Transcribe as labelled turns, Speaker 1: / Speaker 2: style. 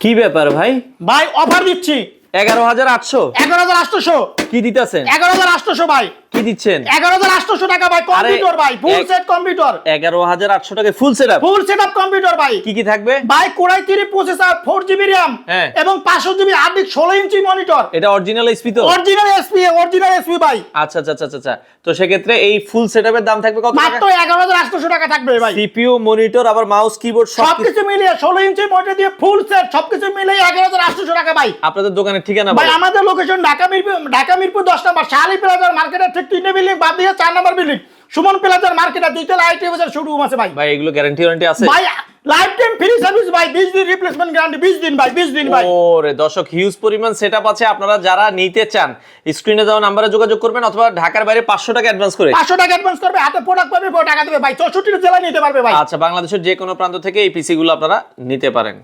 Speaker 1: কি ব্যাপার ভাই?
Speaker 2: ভাই অফার দিচ্ছি
Speaker 1: 11,800
Speaker 2: 11,800
Speaker 1: কি দিতেছেন?
Speaker 2: 11,800 ভাই,
Speaker 1: কি দিচ্ছেন?
Speaker 2: 11,800 টাকা ভাই, কম্পিউটার ভাই, ফুল সেট কম্পিউটার,
Speaker 1: 11,800 টাকা full setup.
Speaker 2: Full setup computer ভাই।
Speaker 1: কি কি থাকবে?
Speaker 2: ভাই কোরাই 3 প্রসেসর, 4GB RAM
Speaker 1: হ্যাঁ।
Speaker 2: এবং 500GB hard disk, 16 inch monitor,
Speaker 1: এটা অরিজিনাল এসপি তো?
Speaker 2: অরিজিনাল এসপি ভাই।
Speaker 1: আচ্ছা আচ্ছা আচ্ছা আচ্ছা। তো সেক্ষেত্রে এই ফুল সেটআপের দাম থাকবে কত টাকা?
Speaker 2: মাত্র 11,800 টাকা থাকবে ভাই।
Speaker 1: সিপিইউ, মনিটর, আবার মাউস, কিবোর্ড
Speaker 2: সবকিছু মিলিয়ে 16 ইঞ্চি মনিটর দিয়ে ফুল সেট সবকিছু মিলিয়ে 11,800 টাকা ভাই।
Speaker 1: আপনাদের দোকানের ঠিকানা
Speaker 2: ভাই
Speaker 1: বলেন।
Speaker 2: আমাদের লোকেশন ঢাকা মিরপুর 10 নম্বর শালি প্লাজার মার্কেটের ঠিক 3 বিল্ডিং বাদ দিয়ে 4 নম্বর বিল্ডিং সুমন প্লাজার মার্কেটের 2 তলা আইটি অফিসের শোরুম আছে ভাই।
Speaker 1: ভাই এগুলো গ্যারান্টি ওয়ারেন্টি আছে?
Speaker 2: ভাই লাইফ টাইম ফ্রি সার্ভিস ভাই, 20 দিন রিপ্লেসমেন্ট গ্যারান্টি, 20 দিন ভাই, 20 দিন ভাই।
Speaker 1: ওরে দর্শক, হিউজ পরিমাণ সেটআপ আছে। আপনারা যারা নিতে চান স্ক্রিনে দেওয়া নম্বরে যোগাযোগ করবেন, অথবা ঢাকার বাইরে 500 টাকা অ্যাডভান্স করে
Speaker 2: 500 টাকা অ্যাডভান্স করবে, হাতে প্রোডাক্ট পাবে, টাকা দেবে ভাই। 64 জেলায় নিতে পারবে ভাই।
Speaker 1: আচ্ছা, বাংলাদেশের যে কোনো প্রান্ত থেকে এই পিসি গুলো আপনারা নিতে পারেন।